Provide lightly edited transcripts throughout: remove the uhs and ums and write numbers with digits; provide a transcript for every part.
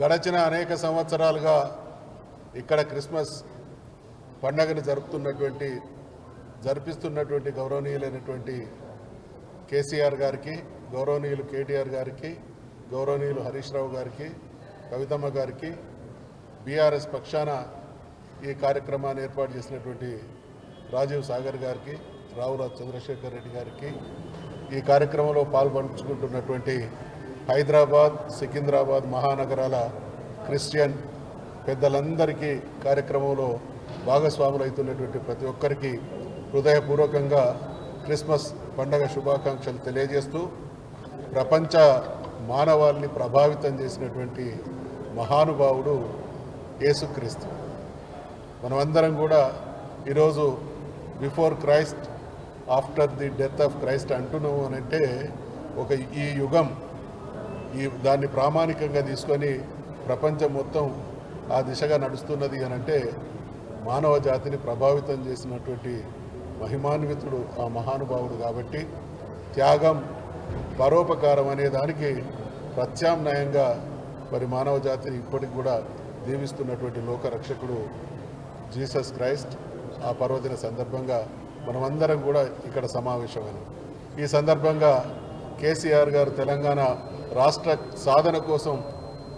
గడచిన అనేక సంవత్సరాలుగా ఇక్కడ క్రిస్మస్ పండుగను జరిపిస్తున్నటువంటి గౌరవనీయులైనటువంటి కేసీఆర్ గారికి, గౌరవనీయులు కేటీఆర్ గారికి, గౌరవనీయులు హరీష్ రావు గారికి, కవితమ్మ గారికి, బీఆర్ఎస్ పక్షాన ఈ కార్యక్రమాన్ని ఏర్పాటు చేసినటువంటి రాజీవ్ సాగర్ గారికి, రావుల చంద్రశేఖర్ రెడ్డి గారికి, ఈ కార్యక్రమంలో పాల్పంచుకుంటున్నటువంటి హైదరాబాద్, సికింద్రాబాద్ మహానగరాల క్రిస్టియన్ పెద్దలందరికీ కార్యక్రమంలో భాగస్వాములు అవుతున్నటువంటి ప్రతి ఒక్కరికి హృదయపూర్వకంగా క్రిస్మస్ పండగ శుభాకాంక్షలు తెలియజేస్తూ, ప్రపంచ మానవాళిని ప్రభావితం చేసినటువంటి మహానుభావుడు యేసుక్రీస్తు. మనమందరం కూడా ఈరోజు before Christ, after the death of Christ అంటున్నాము అని అంటే ఈ యుగం దాన్ని ప్రామాణికంగా తీసుకొని ప్రపంచం మొత్తం ఆ దిశగా నడుస్తున్నది అని అంటే మానవ జాతిని ప్రభావితం చేసినటువంటి మహిమాన్వితుడు ఆ మహానుభావుడు. కాబట్టి త్యాగం, పరోపకారం అనే దానికి ప్రత్యామ్నాయంగా మరి మానవ జాతిని ఇప్పటికి కూడా దీవిస్తున్నటువంటి లోక రక్షకుడు జీసస్ క్రైస్ట్. ఆ పర్వదిన సందర్భంగా మనమందరం కూడా ఇక్కడ సమావేశమైనాం. ఈ సందర్భంగా కేసీఆర్ గారు తెలంగాణ రాష్ట్ర సాధన కోసం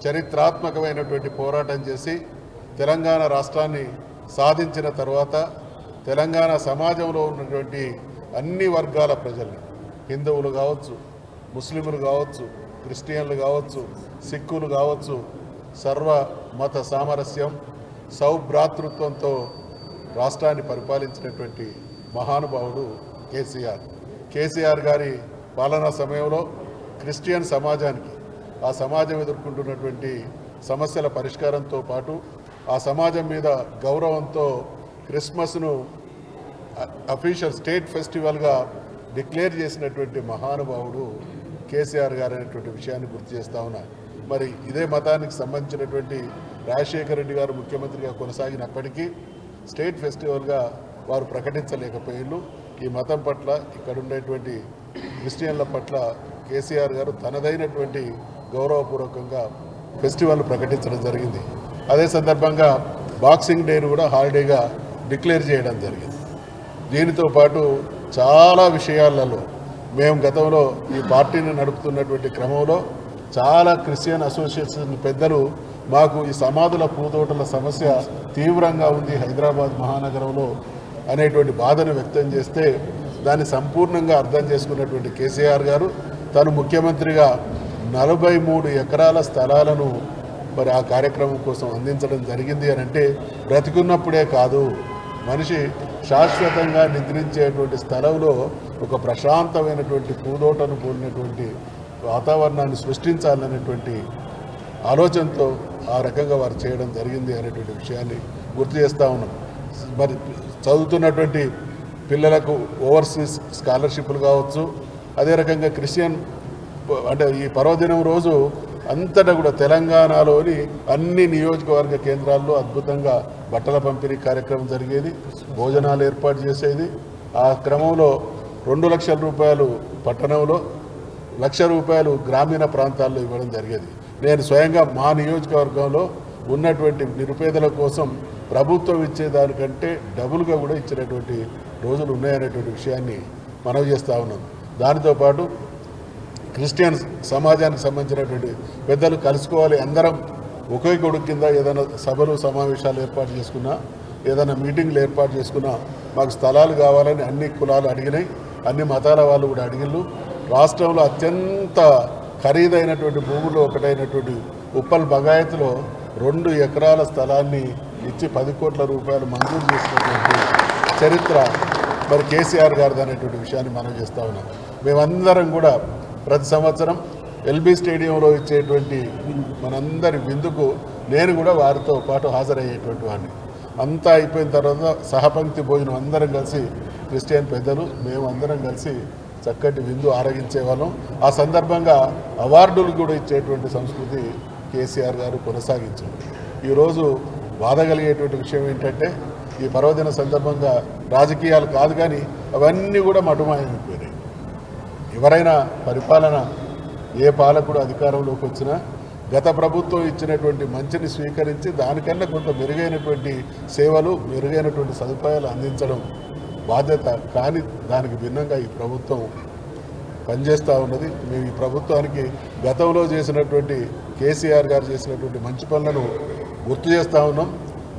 చరిత్రాత్మకమైనటువంటి పోరాటం చేసి తెలంగాణ రాష్ట్రాన్ని సాధించిన తర్వాత తెలంగాణ సమాజంలో ఉన్నటువంటి అన్ని వర్గాల ప్రజల్ని, హిందువులు కావచ్చు, ముస్లింలు కావచ్చు, క్రిస్టియన్లు కావచ్చు, సిక్కులు కావచ్చు, సర్వ మత సామరస్యం, సౌభ్రాతృత్వంతో రాష్ట్రాన్ని పరిపాలించినటువంటి మహానుభావుడు కేసీఆర్ గారి పాలనా సమయంలో క్రిస్టియన్ సమాజానికి, ఆ సమాజం ఎదుర్కొంటున్నటువంటి సమస్యల పరిష్కారంతో పాటు ఆ సమాజం మీద గౌరవంతో క్రిస్మస్ను అఫీషియల్ స్టేట్ ఫెస్టివల్గా డిక్లేర్ చేసినటువంటి మహానుభావుడు కేసీఆర్ గారు అనేటువంటి విషయాన్ని గుర్తు చేస్తా ఉన్నా. మరి ఇదే మతానికి సంబంధించినటువంటి రాజశేఖర రెడ్డి గారు ముఖ్యమంత్రిగా కొనసాగినప్పటికీ స్టేట్ ఫెస్టివల్గా వారు ప్రకటించలేకపోయారు. ఈ మతం పట్ల, ఇక్కడ ఉండేటువంటి క్రిస్టియన్ల పట్ల కేసీఆర్ గారు తనదైనటువంటి గౌరవపూర్వకంగా ఫెస్టివల్ ప్రకటించడం జరిగింది. అదే సందర్భంగా బాక్సింగ్ డేను కూడా హాలిడేగా డిక్లేర్ చేయడం జరిగింది. దీనితో పాటు చాలా విషయాలలో మేము గతంలో ఈ పార్టీని నడుపుతున్నటువంటి క్రమంలో చాలా క్రిస్టియన్ అసోసియేషన్ పెద్దలు మాకు ఈ సమాధుల పూతోటల సమస్య తీవ్రంగా ఉంది హైదరాబాద్ మహానగరంలో అనేటువంటి బాధను వ్యక్తం చేస్తే దాన్ని సంపూర్ణంగా అర్థం చేసుకున్నటువంటి కేసీఆర్ గారు తను ముఖ్యమంత్రిగా 43 ఎకరాల స్థలాలను మరి ఆ కార్యక్రమం కోసం అందించడం జరిగింది అని అంటే బ్రతికున్నప్పుడే కాదు, మనిషి శాశ్వతంగా నిద్రించేటువంటి స్థలంలో ఒక ప్రశాంతమైనటువంటి పూదోటను కూడినటువంటి వాతావరణాన్ని సృష్టించాలనేటువంటి ఆలోచనతో ఆ రకంగా వారు చేయడం జరిగింది అనేటువంటి విషయాన్ని గుర్తు చేస్తూ ఉన్నాం. మరి చదువుతున్నటువంటి పిల్లలకు ఓవర్సీస్ స్కాలర్షిప్లు కావచ్చు, అదే రకంగా క్రిస్టియన్ అంటే ఈ పర్వదినం రోజు అంతటా కూడా తెలంగాణలోని అన్ని నియోజకవర్గ కేంద్రాల్లో అద్భుతంగా బట్టల పంపిణీ కార్యక్రమం జరిగేది, భోజనాలు ఏర్పాటు చేసేది. ఆ క్రమంలో 2 లక్షల రూపాయలు పట్టణంలో, ₹1,00,000 గ్రామీణ ప్రాంతాల్లో ఇవ్వడం జరిగేది. నేను స్వయంగా మా నియోజకవర్గంలో ఉన్నటువంటి నిరుపేదల కోసం ప్రభుత్వం ఇచ్చేదానికంటే డబుల్గా కూడా ఇచ్చినటువంటి రోజులు ఉన్నాయనేటువంటి విషయాన్ని మనవి చేస్తూ ఉన్నాం. దానితో పాటు క్రిస్టియన్ సమాజానికి సంబంధించినటువంటి పెద్దలు కలుసుకోవాలి, అందరం ఒకే కొడుకు కింద ఏదైనా సభలు సమావేశాలు ఏర్పాటు చేసుకున్నా, ఏదైనా మీటింగ్లు ఏర్పాటు చేసుకున్నా మాకు స్థలాలు కావాలని అన్ని కులాలు అడిగినాయి, అన్ని మతాల వాళ్ళు కూడా అడిగిళ్ళు. రాష్ట్రంలో అత్యంత ఖరీదైనటువంటి భూముల్లో ఒకటైనటువంటి ఉప్పల్ బగాయత్లో 2 ఎకరాల స్థలాన్ని ఇచ్చి 10 కోట్ల రూపాయలు మంజూరు చేసినటువంటి చరిత్ర మరి కేసీఆర్ గారిది అనేటువంటి విషయాన్ని మనం చేస్తూ ఉన్నాం. మేమందరం కూడా ప్రతి సంవత్సరం ఎల్బీ స్టేడియంలో ఇచ్చేటువంటి మనందరి విందుకు నేను కూడా వారితో పాటు హాజరయ్యేటువంటి వాడిని. అంతా అయిపోయిన తర్వాత సహపంక్తి భోజనం అందరం కలిసి, క్రిస్టియన్ పెద్దలు మేము అందరం కలిసి చక్కటి విందు ఆరగించే వాళ్ళం. ఆ సందర్భంగా అవార్డులు కూడా ఇచ్చేటువంటి సంస్కృతి కేసీఆర్ గారు కొనసాగించారు. ఈరోజు బాధ కలిగేటువంటి విషయం ఏంటంటే ఈ పర్వదిన సందర్భంగా రాజకీయాలు కాదు కానీ అవన్నీ కూడా మటుమాయమైపోయినాయి. ఎవరైనా పరిపాలన ఏ పాలకుడు అధికారంలోకి వచ్చినా గత ప్రభుత్వం ఇచ్చినటువంటి మంచిని స్వీకరించి దానికన్నా కొంత మెరుగైనటువంటి సేవలు మెరుగైనటువంటి సదుపాయాలు అందించడం బాధ్యత. కానీ దానికి భిన్నంగా ఈ ప్రభుత్వం పనిచేస్తూ ఉన్నది. మేము ఈ ప్రభుత్వానికి గతంలో చేసినటువంటి కేసీఆర్ గారు చేసినటువంటి మంచి పనులను గుర్తు చేస్తూ ఉన్నాం.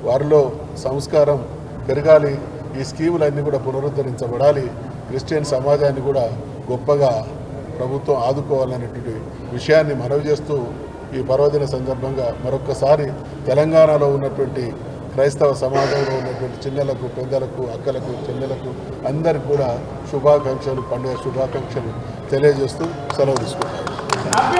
వారిలో సంస్కారం పెరగాలి, ఈ స్కీములన్నీ కూడా పునరుద్ధరించబడాలి, క్రిస్టియన్ సమాజాన్ని కూడా గొప్పగా ప్రభుత్వం ఆదుకోవాలనేటువంటి విషయాన్ని మనవి చేస్తూ ఈ పర్వదిన సందర్భంగా మరొక్కసారి తెలంగాణలో ఉన్నటువంటి క్రైస్తవ సమాజంలో ఉన్నటువంటి చిన్నలకు, పెద్దలకు, అక్కలకు, చెల్లెలకు అందరికీ కూడా శుభాకాంక్షలు, పండుగ శుభాకాంక్షలు తెలియజేస్తూ సెలవు తీసుకుంటాను.